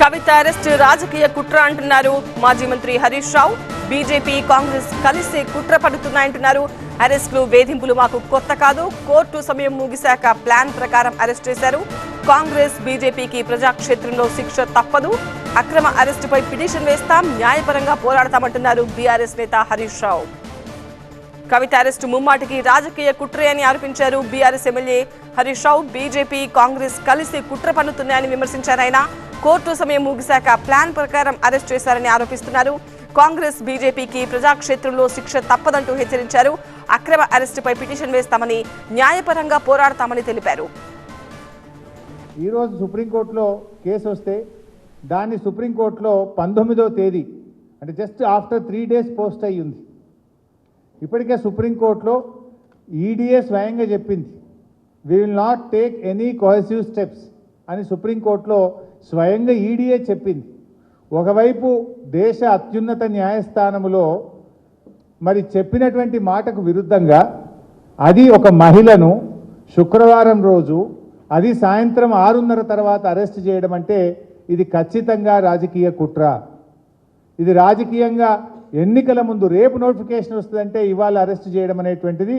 కవిత arrest రాజకీయ కుట్ర అంటున్నారు మాజీ మంత్రి హరీష్ రావు. బీజేపీ కాంగ్రెస్ కలిసి కుట్ర పడుతున్నాయంటున్నారు. అరెస్టులు వేధింపులు మాకు కొత్త కాదు, కోర్టు సమయం ముగిశాక ప్లాన్ ప్రకారం అరెస్ట్ చేశారు. కాంగ్రెస్ బీజేపీకి ప్రజాక్షేత్రంలో శిక్ష తప్పదు, అక్రమ అరెస్టుపై పిటిషన్ వేస్తాం, న్యాయపరంగా పోరాడతామంటున్నారు బీఆర్ఎస్ నేత హరీష్ రావు. కవిత అరెస్టు ముమ్మాటికి రాజకీయ కుట్రే అని ఆరోపించారు BRS MLA Harish Rao. BJP Congress కలిసి కుట్ర పన్నుతున్నాయని విమర్శించారు ఆయన. కోర్టు సమయం ముగిశాక ప్లాన్ ప్రకారం అరెస్ట్ చేశారని ఆరోపిస్తున్నారు. కాంగ్రెస్ బీజేపీకి ప్రజాక్షేత్రంలో శిక్ష తప్పదంటూ హెచ్చరించారు. అక్రమ అరెస్టుపై పిటిషన్ వేస్తామని, న్యాయపరంగా పోరాడతామని తెలిపారు. ఈరోజు సుప్రీంకోర్టులో కేసు వస్తే దాన్ని సుప్రీంకోర్టులో 19వ తేదీ అంటే జస్ట్ ఆఫ్టర్ 3 days పోస్ట్ అయ్యి ఉంది. ఇప్పటికే సుప్రీంకోర్టులో ఈడీఏ స్వయంగా చెప్పింది, we will not take any cohesive steps అని సుప్రీంకోర్టులో స్వయంగా ఈడీఏ చెప్పింది. ఒకవైపు దేశ అత్యున్నత న్యాయస్థానములో మరి చెప్పినటువంటి మాటకు విరుద్ధంగా అది ఒక మహిళను శుక్రవారం రోజు అది సాయంత్రం 6:30 తర్వాత అరెస్ట్ చేయడం అంటే ఇది ఖచ్చితంగా రాజకీయ కుట్ర. ఇది రాజకీయంగా ఎన్నికల ముందు రేపు నోటిఫికేషన్ వస్తుందంటే ఇవాళ అరెస్ట్ చేయడం అనేటువంటిది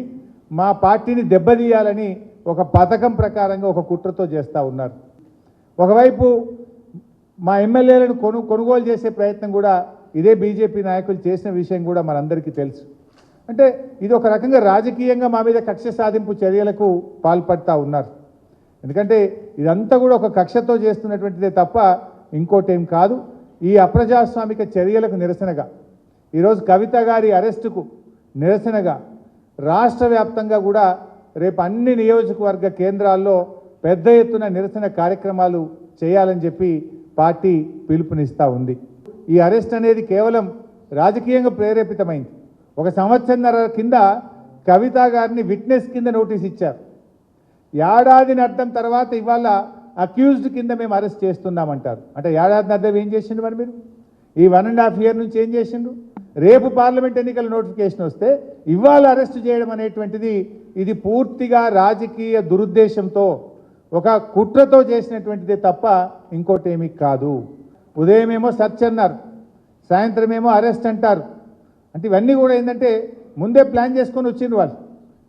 మా పార్టీని దెబ్బతీయాలని ఒక పథకం ప్రకారంగా ఒక కుట్రతో చేస్తూ ఉన్నారు. ఒకవైపు మా ఎమ్మెల్యేలను కొనుగోలు చేసే ప్రయత్నం కూడా ఇదే బీజేపీ నాయకులు చేసిన విషయం కూడా మనందరికీ తెలుసు. అంటే ఇది ఒక రకంగా రాజకీయంగా మా మీద కక్ష సాధింపు చర్యలకు పాల్పడుతూ ఉన్నారు. ఎందుకంటే ఇదంతా కూడా ఒక కక్షతో చేస్తున్నటువంటిదే తప్ప ఇంకోటేం కాదు. ఈ అప్రజాస్వామిక చర్యలకు నిరసనగా ఈరోజు కవిత గారి అరెస్టుకు నిరసనగా రాష్ట్ర వ్యాప్తంగా కూడా రేపు అన్ని నియోజకవర్గ కేంద్రాల్లో పెద్ద ఎత్తున నిరసన కార్యక్రమాలు చేయాలని చెప్పి పార్టీ పిలుపునిస్తూ ఉంది. ఈ అరెస్ట్ అనేది కేవలం రాజకీయంగా ప్రేరేపితమైంది. 1 సంవత్సరంన్నర కింద కవిత గారిని విట్నెస్ కింద నోటీస్ ఇచ్చారు. ఏడాదిని అర్థం తర్వాత ఇవాళ అక్యూజ్డ్ కింద మేము అరెస్ట్ చేస్తున్నామంటారు. అంటే ఏడాదిని అర్థం ఏం చేసిండు మరి మీరు? ఈ 1.5 year నుంచి ఏం చేసిండు? రేపు పార్లమెంట్ ఎన్నికల నోటిఫికేషన్ వస్తే ఇవాళ అరెస్ట్ చేయడం అనేటువంటిది ఇది పూర్తిగా రాజకీయ దురుద్దేశంతో ఒక కుట్రతో చేసినటువంటిదే తప్ప ఇంకోటేమీ కాదు. ఉదయమేమో సర్చ్ అన్నారు, సాయంత్రం ఏమో అరెస్ట్ అంటారు. అంటే ఇవన్నీ కూడా ఏంటంటే ముందే ప్లాన్ చేసుకొని వచ్చిండ్రు. వాళ్ళు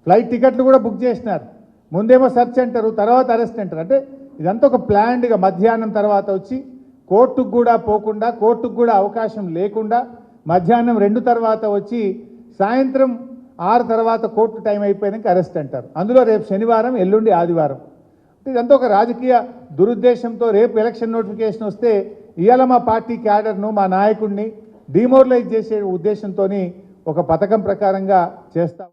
ఫ్లైట్ టికెట్లు కూడా బుక్ చేసినారు. ముందేమో సర్చ్ అంటారు, తర్వాత అరెస్ట్ అంటారు. అంటే ఇదంతా ఒక ప్లాన్డ్గా మధ్యాహ్నం తర్వాత వచ్చి కోర్టుకు కూడా పోకుండా, కోర్టుకు కూడా అవకాశం లేకుండా మధ్యాహ్నం 2 తర్వాత వచ్చి సాయంత్రం 6 తర్వాత కోర్టు టైం అయిపోయాక అరెస్ట్ అంటారు. అందులో రేపు శనివారం, ఎల్లుండి ఆదివారం. ఇదంతా ఒక రాజకీయ దురుద్దేశంతో రేపు ఎలక్షన్ నోటిఫికేషన్ వస్తే ఇవాళ మా పార్టీ క్యాడర్ను, మా నాయకుడిని డిమోరలైజ్ చేసే ఉద్దేశంతో ఒక పథకం ప్రకారంగా చేస్తాం.